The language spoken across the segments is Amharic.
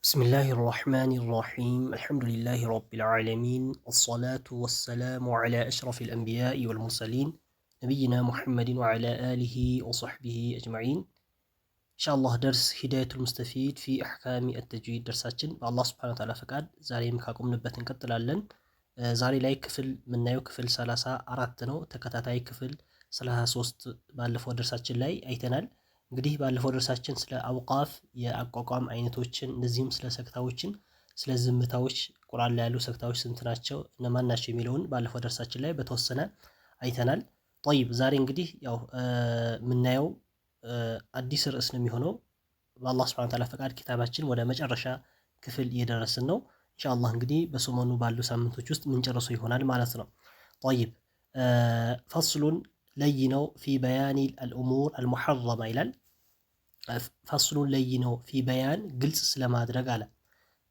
بسم الله الرحمن الرحيم الحمد لله رب العالمين والصلاة والسلام على أشرف الأنبياء والمرسلين نبينا محمد وعلى آله وصحبه أجمعين إن شاء الله درس هداية المستفيد في أحكام التجويد درساتين الله سبحانه وتعالى فقاد زاري مكاكم نبتن كتلالن زاري لاي كفل من نايو كفل سلاسة أراتنو تكتاتاي كفل سلاسة سوست بالفو درساتين لاي أيتنال እንግዲህ ባለፈው ደርሳችን ስለ አውቃፍ የአቋቋም አይነቶችን እንደዚህም ስለ ሰክታዎችን ስለ ዝምታዎች ቁርአን ላይ ያሉ ሰክታዎች ስንት ናቸው እነማን ናቸው የሚለውን ባለፈው ደርሳችን ላይ በተወሰነ አይተናል። طيب ዛሬ እንግዲህ ያው የምናየው አዲስ ርዕስ ነው የሚሆነው በአላህ Subhanahu Ta'ala ፈቃድ ኪታባችን ወደ መጨረሻ ክፍል እየደረስን ነው። ኢንሻአላህ እንግዲህ በሰሞኑ ባሉ ሳምንቶች ውስጥ የምንጨርሰው ይሆናል ማለት ነው። طيب ፈስሉን ለይነው ፊ በያኒ አልኡሙር አልሙሐረማ ይላል። ፈስሉን ለይነው ፊ በያን ግልጽ ስለማድረግ አለ።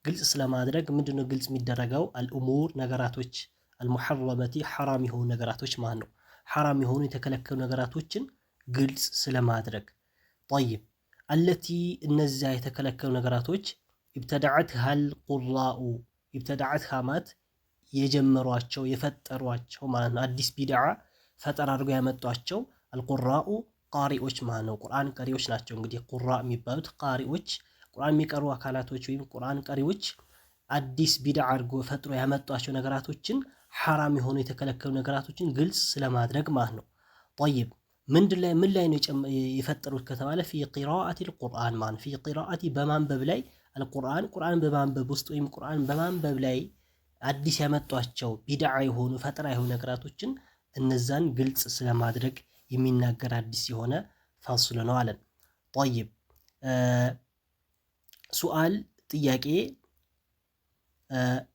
ግልጽ ስለማድረግ ምንድነው ግልጽ የሚደረገው? አልኡሙር ነገራቶች አልሙሐረመቲ ሐራም የሆኑ ነገራቶች ማለት ነው። ሐራም የሆኑ የተከለከሉ ነገራቶችን ግልጽ ስለማድረግ طيب አለቲ እነዚያ የተከለከሉ ነገራቶች ኢብተዳዐትሃ አልቁራኡ ኢብተዳዐትሃ ማለት የጀመሯቸው የፈጠሯቸው ማለት ነው። አዲስ ቢድዓ ፈጠራ አድርገው ያመጧቸው አልቁራኡ ቃሪዎች ማለት ነው። ቁርአን ቀሪዎች ናቸው። እንግዲህ ቁራ የሚባሉት ቃሪዎች ቁርአን የሚቀሩ አካላቶች ወይም ቁርአን ቀሪዎች አዲስ ቢድዓ አድርገው ፈጥሮ ያመጧቸው ነገራቶችን ሐራም የሆኑ የተከለከሉ ነገራቶችን ግልጽ ስለማድረግ ማለት ነው። طيب ምን ላይ ነው የፈጠሩት ከተባለ ፊ ቂራአቲ አልቁርአን ማለት ፊ ቂራአቲ በማንበብ ላይ አልቁርአን ቁርአን በማንበብ ውስጥ ወይም ቁርአን በማንበብ ላይ አዲስ ያመጧቸው ቢድዓ የሆኑ ፈጠራ የሆኑ ነገራቶችን እነዛን ግልጽ ስለማድረግ የሚናገር አዲስ የሆነ ፋስል ነው አለን። طيب ሱአል ጥያቄ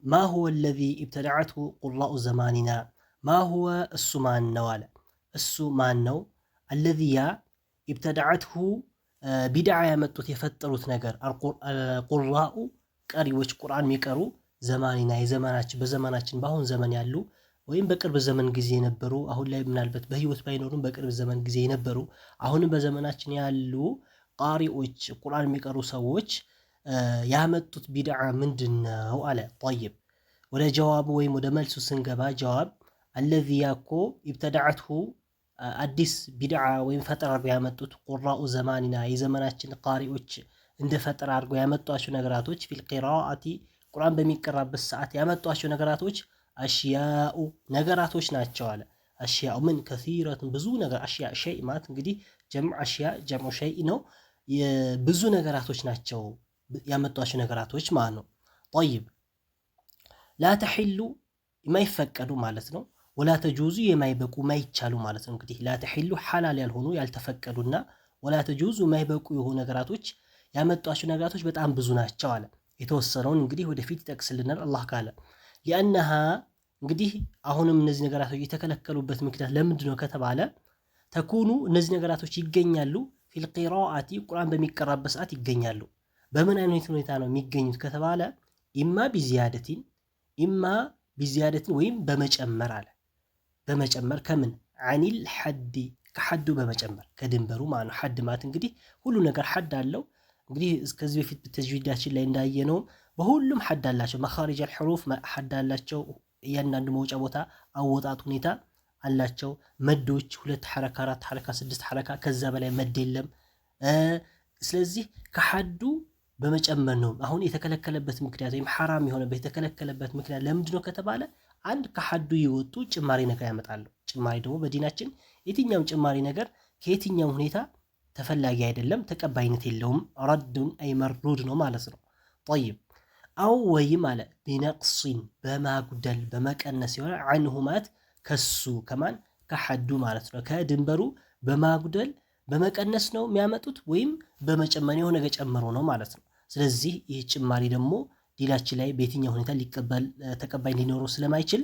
ما هو الذي ابتدعته قراء زماننا ما هو እሱ ማን ነው አለ። እሱ ማን ነው? الذي ابتدعته ቢድዓ ያመጡት የፈጠሩት ነገር ቁራኡ ቀሪዎች ቁርአን የሚቀሩ ዘማኒና የዘመናችን በዘመናችን በአሁን ዘመን ያሉ ወይም በቅርብ ዘመን ጊዜ የነበሩ አሁን ላይ ምናልባት በህይወት ባይኖሩም በቅርብ ዘመን ጊዜ የነበሩ አሁንም በዘመናችን ያሉ ቃሪዎች ቁርአን የሚቀሩ ሰዎች ያመጡት ቢድዓ ምንድነው አለ። طيب ወደ ጀዋቡ ወይም ወደ መልሱ ስንገባ ጀዋብ الذي ያኮ ኢብተዳዐትሁ አዲስ ቢድዓ ወይም ፈጠራ አድርገው ያመጡት ቁራኡ ዘማኒና የዘመናችን ቃሪዎች እንደ ፈጠራ አድርገው ያመጧቸው ነገራቶች ፊል ቂራአቲ ቁርአን በሚቀራበት ሰዓት ያመጧቸው ነገራቶች አሽያኡ ነገራቶች ናቸው አለ። አሽያኡ ምን ከሲረቱን ብዙ ነገር አሽያ ሸይ ማለት እንግዲህ ጀምዕ አሽያ ጀምዕ ሸይ ነው። ብዙ ነገራቶች ናቸው ያመጧቸው ነገራቶች ማለት ነው። طيب ላ ተሒሉ የማይፈቀዱ ማለት ነው። ወላ ተጁዙ የማይበቁ ማይቻሉ ማለት ነው። እንግዲህ ላ ተሒሉ ሐላል ያልሆኑ ያልተፈቀዱና ወላ ተጁዙ የማይበቁ የሆኑ ነገራቶች ያመጧቸው ነገራቶች በጣም ብዙ ናቸው አለ። የተወሰነውን እንግዲህ ወደፊት ይጠቅስልናል አላህ ካለ ሊአነሃ እንግዲህ አሁንም እነዚህ ነገራቶች የተከለከሉበት ምክንያት ለምንድን ነው ከተባለ ተኩኑ እነዚህ ነገራቶች ይገኛሉ ፊል ቂራአቲ ቁርአን በሚቀራበት ሰዓት ይገኛሉ። በምን አይነት ሁኔታ ነው የሚገኙት ከተባለ ኢማ ቢዚያደቲን ወይም በመጨመር አለ። በመጨመር ከምን አኒል ሐዲ ከሐዱ በመጨመር ከድንበሩ ማለት ነው። ሐድ ማለት እንግዲህ ሁሉ ነገር ሐድ አለው። እንግዲህ ከዚህ በፊት በተጅዊዳችን ላይ እንዳየነው በሁሉም ሐድ አላቸው። መኻሪጅ አልሑሩፍ ሐድ አላቸው። እያንዳንዱ መውጫ ቦታ አወጣጥ ሁኔታ አላቸው። መዶች 2 ሐረካ 4 ሐረካ 6 ሐረካ ከዛ በላይ መድ የለም። ስለዚህ ከሐዱ በመጨመር ነው። አሁን የተከለከለበት ምክንያት ወይም ሐራም የሆነበት የተከለከለበት ምክንያት ለምንድን ነው ከተባለ አንድ ከሐዱ ይወጡ ጭማሪ ነገር ያመጣሉ። ጭማሪ ደግሞ በዲናችን የትኛውም ጭማሪ ነገር ከየትኛውም ሁኔታ ተፈላጊ አይደለም፣ ተቀባይነት የለውም። ረዱን አይ መርዱድ ነው ማለት ነው። طيب አው ወይም አለ ቢነቅሲን በማጉደል በመቀነስ የሆነ አንሁ ማለት ከሱ ከማን ከሐዱ ማለት ነው። ከድንበሩ በማጉደል በመቀነስ ነው የሚያመጡት ወይም በመጨመር የሆነ ነገር ጨምሮ ነው ማለት ነው። ስለዚህ ይህ ጭማሪ ደግሞ ዲናችን ላይ በየትኛው ሁኔታ ተቀባይ ሊኖረው ስለማይችል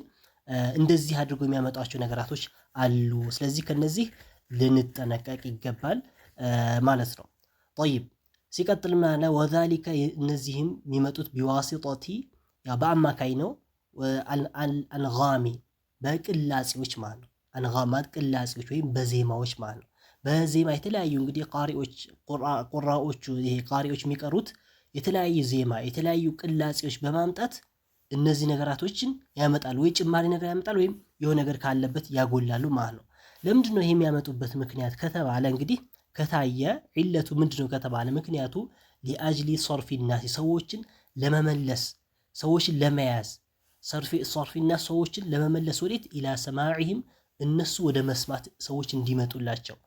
እንደዚህ አድርጎ የሚያመጧቸው ነገራቶች አሉ። ስለዚህ ከነዚህ ልንጠነቀቅ ይገባል ማለት ነው። طيب ሲቀጥል ማለ ወዛሊከ እነዚህም የሚመጡት ቢዋሲጦቲ በአማካይ ነው። አንጋሚ በቅላጼዎች ማለት ነው። አንጋማት ቅላጼዎች ወይም በዜማዎች ማለት ነው። በዜማ የተለያዩ እንግዲህ ቃሪዎች ቁራዎቹ ይሄ ቃሪዎች የሚቀሩት የተለያየ ዜማ የተለያዩ ቅላጼዎች በማምጣት እነዚህ ነገራቶችን ያመጣሉ። ወይ ጭማሪ ነገር ያመጣሉ ወይም የሆነ ነገር ካለበት ያጎላሉ ማለት ነው። ለምንድን ነው ይሄ የሚያመጡበት ምክንያት ከተባለ እንግዲህ ከታየ ዒለቱ ምንድን ነው ከተባለ ምክንያቱ ሊአጅሊ ሶርፊ ናሲ ሰዎችን ለመመለስ ሰዎችን ለመያዝ ሶርፊና ሰዎችን ለመመለስ ወዴት ኢላ ሰማዕህም እነሱ ወደ መስማት ሰዎች እንዲመጡላቸው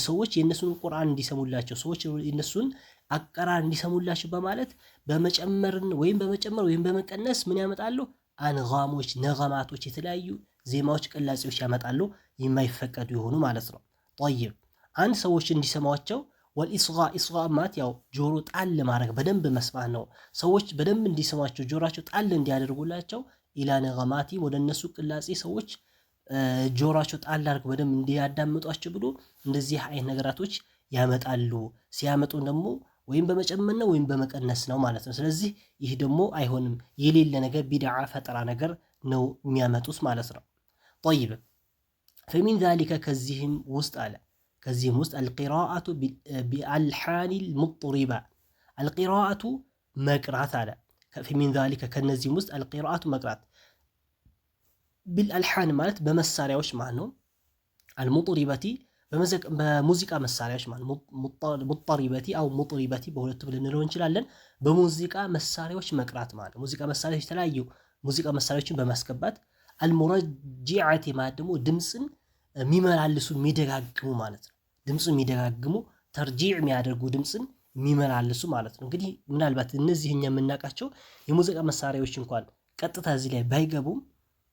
ሰዎች የእነሱን ቁርአን እንዲሰሙላቸው ሰዎች የእነሱን አቀራር እንዲሰሙላቸው በማለት በመጨመር ወይም በመቀነስ ምን ያመጣሉ? አንጋሞች ነገማቶች የተለያዩ ዜማዎች ቅላጼዎች ያመጣሉ የማይፈቀዱ የሆኑ ማለት ነው። ጠይብ አንድ ሰዎች እንዲሰማቸው ወልኢስጋ ማለት ያው ጆሮ ጣል ማድረግ በደንብ መስማት ነው። ሰዎች በደንብ እንዲሰማቸው ጆሮአቸው ጣል እንዲያደርጉላቸው ኢላ ነገማቲ ወደ እነሱ ቅላጼ ሰዎች ጆሮአቸው ጣል አድርገው በደንብ እንዲያዳምጧቸው ብሎ እንደዚህ አይነት ነገራቶች ያመጣሉ። ሲያመጡ ደግሞ ወይም በመጨመር ነው ወይም በመቀነስ ነው ማለት ነው። ስለዚህ ይህ ደግሞ አይሆንም፣ የሌለ ነገር ቢድዓ ፈጠራ ነገር ነው የሚያመጡት ማለት ነው። ጠይብ ፈሚን ዛሊከ ከዚህም ውስጥ አልቂራአቱ ቢአልሓኒል ሙጥሪባ አልቂራአቱ መቅራት አለ። ፈሚን ዛሊከ ከነዚህም ውስጥ አልቂራአቱ መቅራት ቢልአልሓን ማለት በመሳሪያዎች ማለት ነው። አልሙጥሪበቲ በሙዚቃ መሳሪያዎች ማለት ሙጠሪበቲ አው ሙጥሪበቲ በሁለቱ ልንለው እንችላለን። በሙዚቃ መሳሪያዎች መቅራት ማለት ሙዚቃ መሳሪያዎች የተለያዩ ሙዚቃ መሳሪያዎችን በማስገባት አልሙረጂዓቲ ማለት ደግሞ ድምፅን የሚመላልሱ የሚደጋግሙ ማለት ነው። ድምፅን የሚደጋግሙ ተርጂዕ የሚያደርጉ ድምፅን የሚመላልሱ ማለት ነው። እንግዲህ ምናልባት እነዚህ እኛ የምናውቃቸው የሙዚቃ መሳሪያዎች እንኳን ቀጥታ እዚህ ላይ ባይገቡም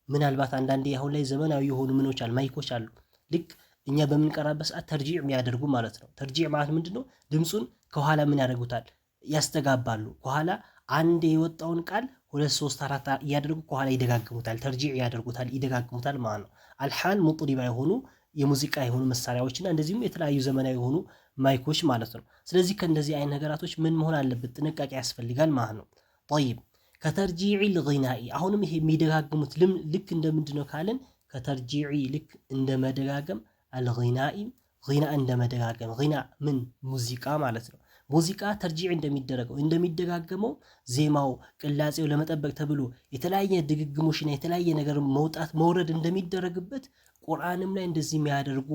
ምናልባት አንዳንዴ አሁን ላይ ዘመናዊ የሆኑ ምኖች አሉ ማይኮች አሉ ልክ እኛ በምንቀራበት ሰዓት ተርጂዕ የሚያደርጉ ማለት ነው። ተርጂዕ ማለት ምንድነው? ድምፁን ከኋላ ምን ያደርጉታል? ያስተጋባሉ። ከኋላ አንድ የወጣውን ቃል 2 3 4 እያደረጉ ከኋላ ይደጋግሙታል። ተርጂዕ ያደርጉታል፣ ይደጋግሙታል ማለት ነው። አልሓን ሙጥሪባ የሆኑ የሙዚቃ የሆኑ መሳሪያዎችና እንደዚሁም የተለያዩ ዘመናዊ የሆኑ ማይኮች ማለት ነው። ስለዚህ ከእንደዚህ አይነት ነገራቶች ምን መሆን አለበት? ጥንቃቄ ያስፈልጋል ማለት ነው። ጠይብ ከተርጂዕ ልጊናኢ አሁንም ይሄ የሚደጋግሙት ልክ እንደምንድነው ካለን ከተርጂዕ ልክ እንደ መደጋገም አልጊናኢ ጊና እንደ መደጋገም ጊና ምን ሙዚቃ ማለት ነው። ሙዚቃ ተርጂዕ እንደሚደጋገመው ዜማው ቅላጼው ለመጠበቅ ተብሎ የተለያየ ድግግሞሽና የተለያየ ነገር መውጣት መውረድ እንደሚደረግበት ቁርአንም ላይ እንደዚህ የሚያደርጉ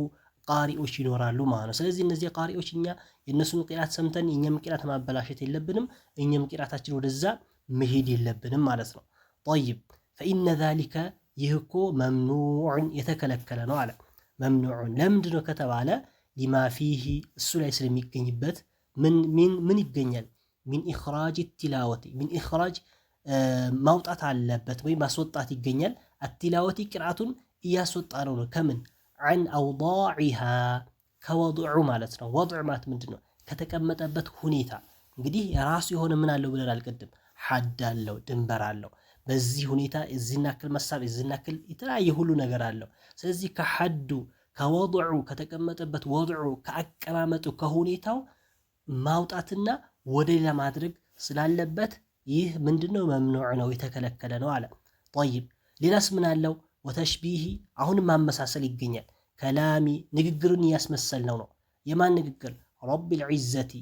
ቃሪዎች ይኖራሉ ማለት ነው። ስለዚህ እነዚህ ቃሪዎች እኛ የእነሱን ቂራት ሰምተን እኛም ቂራት ማበላሸት የለብንም፣ እኛም ቂራታችን ወደዛ መሄድ የለብንም ማለት ነው። ጠይብ ፈኢነ ዛሊከ ይህ እኮ መምኑዕን የተከለከለ ነው አለ። መምኑዑን ለምንድነው ከተባለ ሊማ ፊሂ እሱ ላይ ስለሚገኝበት ምን ይገኛል? ሚን ኢኽራጅ ቲላወቲ ሚን ኢኽራጅ ማውጣት አለበት ወይም ማስወጣት ይገኛል። አቲላወቲ ቅርአቱን እያስወጣ ነው ከምን አን አውዳዒሃ ከወضዑ ማለት ነው። ወضዕ ማለት ምንድነው? ከተቀመጠበት ሁኔታ እንግዲህ የራሱ የሆነ ምን አለው ብለናል ቅድም፣ ሐድ አለው፣ ድንበር አለው። በዚህ ሁኔታ እዚህና ክል መሳብ እዚህና ክል የተለያየ ሁሉ ነገር አለው። ስለዚህ ከሐዱ ከወضዑ ከተቀመጠበት ወضዑ ከአቀማመጡ ከሁኔታው ማውጣትና ወደ ሌላ ማድረግ ስላለበት ይህ ምንድነው? መምኑዕ ነው፣ የተከለከለ ነው አለ። ጠይብ ሌላስ ምን አለው? ወተሽቢሂ አሁንም ማመሳሰል ይገኛል። ከላሚ ንግግርን እያስመሰል ነው። የማን ንግግር? ረቢል ዒዘቲ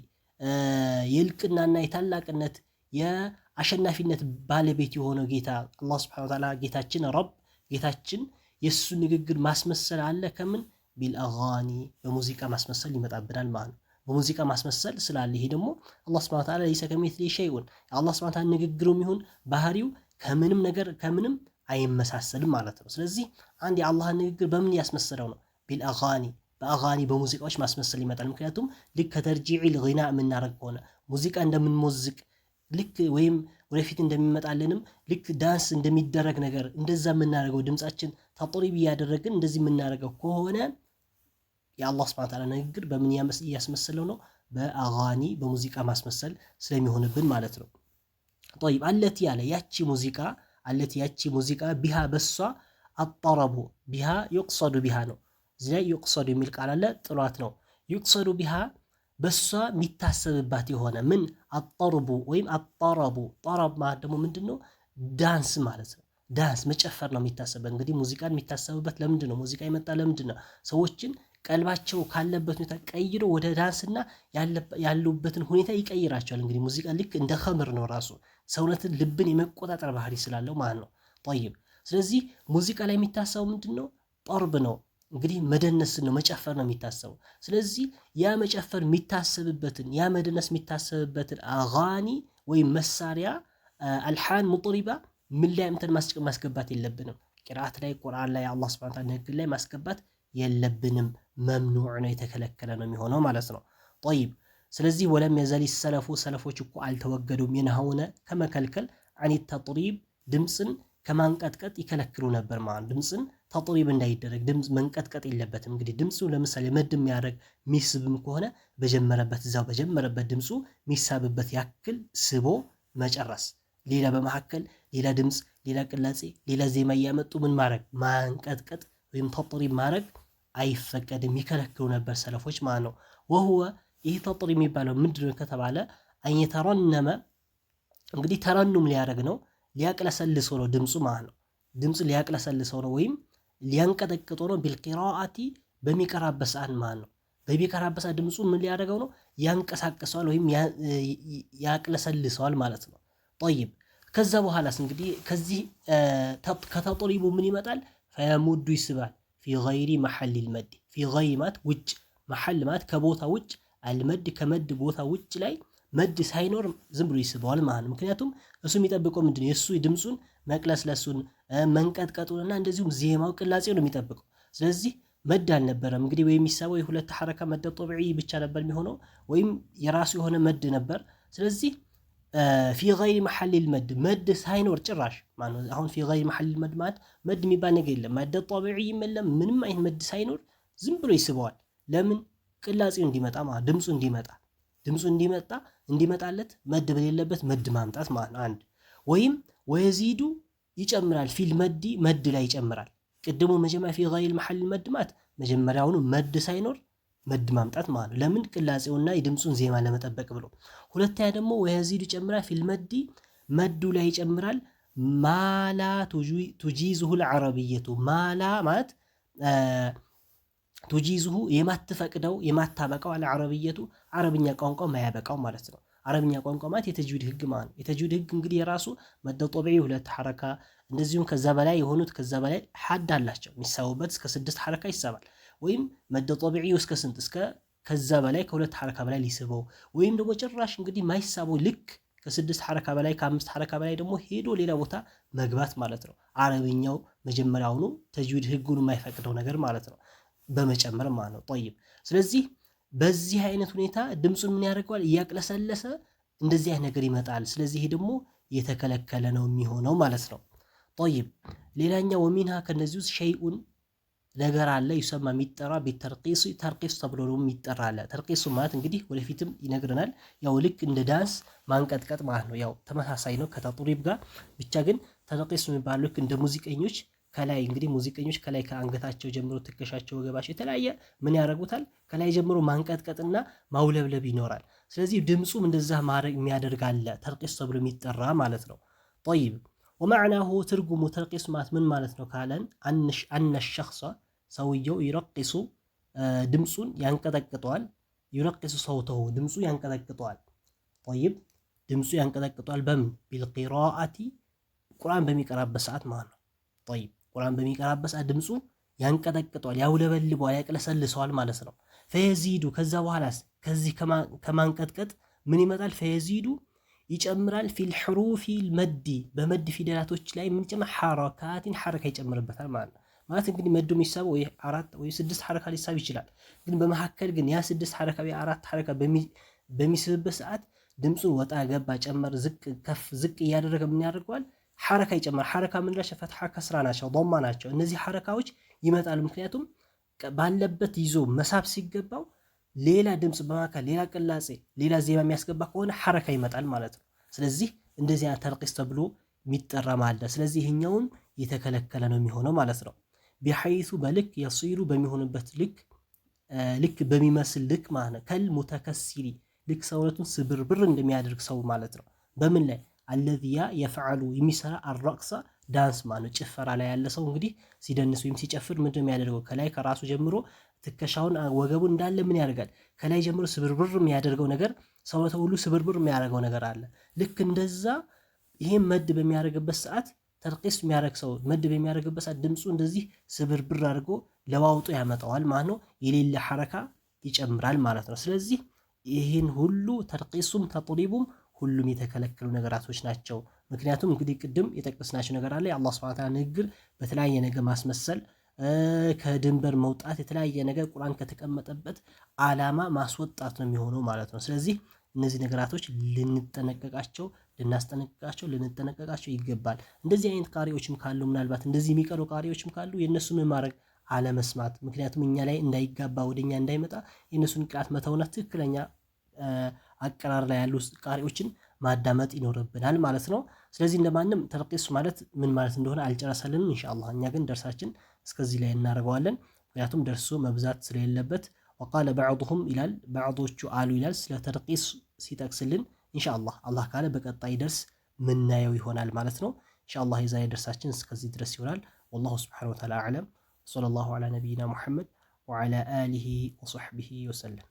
የልቅናና የታላቅነት የአሸናፊነት ባለቤት የሆነው ጌታ አላህ ሱብሓነሁ ወተዓላ ጌታችን ረብ ጌታችን የሱ ንግግር ማስመሰል አለ። ከምን ቢልአጋኒ በሙዚቃ ማስመሰል ይመጣብናል ማለት ነው። በሙዚቃ ማስመሰል ስላለ ይሄ ደግሞ አላህ ሱብሓነሁ ወተዓላ ለይሰ ከሚስሊሂ ሸይኡን አላህ ሱብሓነሁ ወተዓላ ንግግሩም ይሁን ባህሪው ከምንም ነገር ከምንም አይመሳሰልም ማለት ነው። ስለዚህ አንድ የአላህ ንግግር በምን ያስመሰለው ነው? ቢልአጋኒ በአጋኒ በሙዚቃዎች ማስመሰል ይመጣል። ምክንያቱም ልክ ከተርጂዕ ልጊና የምናደርግ ከሆነ ሙዚቃ እንደምንሞዝቅ ልክ ወይም ወደፊት እንደሚመጣልንም ልክ ዳንስ እንደሚደረግ ነገር እንደዛ የምናደርገው ድምጻችን ተጥሪብ እያደረግን እንደዚህ የምናደርገው ከሆነ የአላህ ሱብሓነሁ ወተዓላ ንግግር በምን እያስመሰለው ነው? በአጋኒ በሙዚቃ ማስመሰል ስለሚሆንብን ማለት ነው። ጠይብ አለቲ ያለ ያቺ ሙዚቃ ቢሃ በሷ አጠረቡ ቢሃ ይቅሰዱ ቢሃ ነው። እዚህ ላይ ይቅሰዱ የሚል ቃል አለ፣ ጥሏት ነው። ይቅሰዱ ቢሃ በሷ የሚታሰብባት የሆነ ምን አጠርቡ ወይም አጠረቡ። ጠረብ ማለት ደግሞ ምንድነው? ዳንስ ማለት ነው። ዳንስ መጨፈር ነው የሚታሰብበት። እንግዲህ ሙዚቃን የሚታሰብበት ለምንድን ነው? ሙዚቃ የመጣ ለምንድን ነው? ሰዎችን ቀልባቸው ካለበት ሁኔታ ቀይሮ ወደ ዳንስና ያሉበትን ሁኔታ ይቀይራቸዋል። እንግዲህ ሙዚቃ ልክ እንደ ኸምር ነው ራሱ ሰውነትን ልብን የመቆጣጠር ባህሪ ስላለው ማለት ነው። ጠይብ ስለዚህ ሙዚቃ ላይ የሚታሰበው ምንድን ነው? ጠርብ ነው እንግዲህ መደነስን ነው መጨፈር ነው የሚታሰበው። ስለዚህ ያ መጨፈር የሚታሰብበትን ያ መደነስ የሚታሰብበትን አጋኒ ወይም መሳሪያ አልሓን ሙጥሪባ ምን ላይ እንትን ማስገባት የለብንም። ቂራአት ላይ ቁርአን ላይ አላህ ሱብሓነሁ ወተዓላ ህግ ላይ ማስገባት የለብንም። መምኑዕ ነው የተከለከለ ነው የሚሆነው ማለት ነው። ጠይብ ስለዚህ ወለም የዘሊ ሰለፎች እኮ አልተወገዱም የነሃውነ ከመከልከል አን ተጥሪብ ድምፅን ከማንቀጥቀጥ ይከለክሉ ነበር ማለት ድምፅን ተጥሪብ እንዳይደረግ ድምፅ መንቀጥቀጥ የለበትም። እንግዲህ ድምፁ ለምሳሌ መድ የሚያደርግ ሚስብም ከሆነ በጀመረበት ድምፁ ሚሳብበት ያክል ስቦ መጨረስ፣ ሌላ በመካከል ሌላ ድምፅ ሌላ ቅላጼ ሌላ ዜማ እያመጡ ምን ማድረግ ማንቀጥቀጥ ወይም ተጥሪብ ማድረግ አይፈቀድም፣ ይከለክሉ ነበር ሰለፎች ማለት ነው። ወሁወ ይህ ተጥሪብ የሚባለው ምንድነው ከተባለ አንየተረነመ እንግዲህ ተረኑም ሊያደርግ ነው ሊያቅለሰልሰው ነው ድምፁ ማለት ነው። ድምፁ ሊያቅለሰልሰው ነው ወይም ሊያንቀጠቅጠው ነው ቢልቂራአቲ በሚቀራበት ሰዓት ማለት ነው። በሚቀራበት ሰዓት ድምፁ ምን ሊያደርገው ነው ያንቀሳቅሰዋል ወይም ያቅለሰልሰዋል ማለት ነው። ጠይብ ከዛ በኋላስ እንግዲህ ከዚህ ከተጥሪቡ ምን ይመጣል? ፈያሙዱ ይስባል ፊ ገይሪ መሐሊል መድ ፊ ገይሪ ማለት ውጭ መሐል ማለት ከቦታ ውጭ አልመድ ከመድ ቦታ ውጭ ላይ መድ ሳይኖር ዝም ብሎ ይስበዋል ማለት ነው። ምክንያቱም እሱ የሚጠብቀው ምንድነው? የእሱ ድምፁን መቅለስለሱን መንቀጥቀጡንና እንደዚሁም ዜማው ቅላጼው ነው የሚጠብቀው። ስለዚህ መድ አልነበረም እንግዲህ ወይም የሚሳበው የሁለት ሐረካ መድ ጦብዒ ብቻ ነበር የሚሆነው ወይም የራሱ የሆነ መድ ነበር። ስለዚህ ፊ ገይሪ መሐሊል መድ ሳይኖር ጭራሽ ማለት አሁን ፊ ገይሪ መሐሊል መድ ማለት መድ የሚባል ነገር የለም። መድ ጦብዒ የለም ምንም አይነት መድ ሳይኖር ዝም ብሎ ይስበዋል። ለምን? ቅላጼው እንዲመጣ ማለት ድምፁ እንዲመጣለት መድ በሌለበት መድ ማምጣት ማለት ነው። አንድ ወይም ወየዚዱ ይጨምራል ፊል መድ ላይ ይጨምራል። ቅድሙ መጀመሪያ ፊ ገይሪ መሐሊል መድ ማለት መጀመሪያውኑ መድ ሳይኖር መድ ማምጣት ማለት ነው። ለምን? ቅላጼውና የድምፁን ዜማ ለመጠበቅ ብሎ። ሁለተኛ ደግሞ ወየዚዱ ይጨምራል ፊል መዱ ላይ ይጨምራል ማላ ቱጂዙሁ ልዓረብየቱ ማላ ማለት ቱጂዙሁ የማትፈቅደው የማታበቃው አልዓረብየቱ አረብኛ ቋንቋ ማያበቃው ማለት ነው። አረብኛ ቋንቋ ማለት የተጅዊድ ህግ ማለት ነው። የተጅዊድ ህግ እንግዲህ የራሱ መድ ጦብዒ ሁለት ሐረካ እንደዚሁም ከዛ በላይ የሆኑት ከዛ በላይ ሐድ አላቸው። የሚሳቡበት እስከ 6 ሐረካ ይሳባል። ወይም መድ ጦብዒ እስከ ስንት እስከ ከዛ በላይ ከሁለት ሐረካ በላይ ሊስበው ወይም ደግሞ ጭራሽ እንግዲህ ማይሳበው ልክ ከ6 ሐረካ በላይ ከ5 ሐረካ በላይ ደግሞ ሄዶ ሌላ ቦታ መግባት ማለት ነው። አረብኛው መጀመሪያውኑ ተጅዊድ ህጉን የማይፈቅደው ነገር ማለት ነው በመጨመር ማለት ነው። ጠይብ ስለዚህ በዚህ አይነት ሁኔታ ድምፁን ምን ያደርገዋል? እያቅለሰለሰ እንደዚህ አይነት ነገር ይመጣል። ስለዚህ ደግሞ የተከለከለ ነው የሚሆነው ማለት ነው። ጠይብ ሌላኛው ወሚንሃ ከነዚህ ውስጥ ሸይኡን ነገር አለ ይሰማ የሚጠራ ቢተርቂስ ተርቂስ ተብሎ ነው የሚጠራ አለ። ተርቂሱ ማለት እንግዲህ ወደፊትም ይነግረናል። ያው ልክ እንደ ዳንስ ማንቀጥቀጥ ማለት ነው። ያው ተመሳሳይ ነው ከተጥሪብ ጋር ብቻ ግን ተርቂሱ የሚባለው ልክ እንደ ሙዚቀኞች ከላይ እንግዲህ ሙዚቀኞች ከላይ ከአንገታቸው ጀምሮ ትከሻቸው፣ ወገባቸው የተለያየ ምን ያደርጉታል ከላይ ጀምሮ ማንቀጥቀጥና ማውለብለብ ይኖራል። ስለዚህ ድምፁም እንደዛ ማድረግ የሚያደርግ አለ ተርቂስ ተብሎ የሚጠራ ማለት ነው። ጠይብ ወመዕናሁ ትርጉሙ ተርቂስ ማለት ምን ማለት ነው ካለን አነ ሸኽሰ ሰውየው ይረቂሱ ድምፁን ያንቀጠቅጠዋል። ይረቂሱ ሰውተሁ ድምፁ ያንቀጠቅጠዋል። ጠይብ ድምፁ ያንቀጠቅጠዋል በምን ቢልቂራአቲ ቁርአን በሚቀራበት ሰዓት ማለት ነው። ጠይብ ቁርአን በሚቀራበት ሰዓት ድምፁ ያንቀጠቅጠዋል፣ ያውለበልበዋል፣ ያቅለሰልሰዋል ማለት ነው። ፈየዚዱ ከዛ በኋላስ ከዚህ ከማንቀጥቀጥ ምን ይመጣል? ፈየዚዱ ይጨምራል ፊል ሕሩፊል መዲ በመድ ፊደላቶች ላይ ምን ጨምር ሐረካቲን ሐረካ ይጨምርበታል ማለት ነው። ማለት እንግዲህ መዱ የሚሳበው ወይ 4 ወይ 6 ሐረካ ሊሳብ ይችላል። ግን በመሐከል ግን ያ 6 ሐረካ ወይ 4 ሐረካ በሚስብበት ሰዓት ድምፁን ወጣ ገባ ጨመር ዝቅ ከፍ ዝቅ እያደረገ ምን ያደርገዋል? ሐረካ ይጨምራል። ሐረካ ምንላቸው? ፈትሐ ከስራ ናቸው፣ ዶማ ናቸው። እነዚህ ሐረካዎች ይመጣሉ። ምክንያቱም ባለበት ይዞ መሳብ ሲገባው ሌላ ድምፅ በማካከል ሌላ ቅላጼ ሌላ ዜማ የሚያስገባ ከሆነ ሐረካ ይመጣል ማለት ነው። ስለዚህ እንደዚህ ተርቂስ ተብሎ የሚጠራ ማለት ነው። ስለዚህ ይሄኛውን የተከለከለ ነው የሚሆነው ማለት ነው። ቢሐይሱ በልክ የሲሩ በሚሆንበት ልክ በሚመስል ልክ ማለት ነው። ከል ሙተከሲሪ ልክ ሰውነቱን ስብርብር እንደሚያደርግ ሰው ማለት ነው። በምን ላይ አለዚያ የፈዓሉ የሚሰራ አረቅሳ ዳንስ ማለት ነው። ጭፈራ ላይ ያለ ሰው እንግዲህ ሲደንስ ወይም ሲጨፍር ምንድን ነው የሚያደርገው? ከላይ ከራሱ ጀምሮ ትከሻውን ወገቡን እንዳለ ምን ያደርጋል ከላይ ጀምሮ ስብርብር የሚያደርገው ነገር ሰውነቱ ሁሉ ስብርብር የሚያደርገው ነገር አለ። ልክ እንደዛ ይሄን መድ በሚያደርግበት ሰዓት ተርቂስ የሚያደርግ ሰው መድ በሚያደርግበት ሰዓት ድምፁ እንደዚህ ስብርብር አድርጎ ለዋውጦ ያመጣዋል ማለት ነው። የሌለ ሐረካ ይጨምራል ማለት ነው። ስለዚህ ይህን ሁሉ ተርቂሱም ተጥሪቡም ሁሉም የተከለከሉ ነገራቶች ናቸው። ምክንያቱም እንግዲህ ቅድም የጠቀስናቸው ነገር አለ የአላህ ሱብሓነሁ ወተዓላ ንግግር በተለያየ ነገር ማስመሰል፣ ከድንበር መውጣት፣ የተለያየ ነገር ቁርአን ከተቀመጠበት ዓላማ ማስወጣት ነው የሚሆነው ማለት ነው። ስለዚህ እነዚህ ነገራቶች ልንጠነቀቃቸው ይገባል። እንደዚህ አይነት ቃሪዎችም ካሉ ምናልባት እንደዚህ የሚቀሩ ቃሪዎችም ካሉ የእነሱ ምን ማድረግ አለመስማት። ምክንያቱም እኛ ላይ እንዳይጋባ ወደኛ እንዳይመጣ የእነሱን ቅራት መተውና ትክክለኛ አቀራር ላይ ያሉ ቃሪዎችን ማዳመጥ ይኖርብናል ማለት ነው። ስለዚህ እንደማንም ተርቂስ ማለት ምን ማለት እንደሆነ አልጨረሰልንም ኢንሻአላህ። እኛ ግን ደርሳችን እስከዚህ ላይ እናደርገዋለን። ምክንያቱም ደርሶ መብዛት ስለሌለበት ወቃለ በዕዱሁም ይላል በዕዶቹ አሉ ይላል ስለ ተርቂስ ሲጠቅስልን ኢንሻአላህ አላህ ካለ በቀጣይ ደርስ ምናየው ይሆናል ማለት ነው። ኢንሻአላህ የዛሬ ደርሳችን እስከዚህ ድረስ ይሆናል። ወላሁ ሱብሓነሁ ወተዓላ አዕለም። ወሰለላሁ ዐላ ነቢይና ሙሐመድ ወዐላ አሊሂ ወሰሕቢሂ ወሰለም።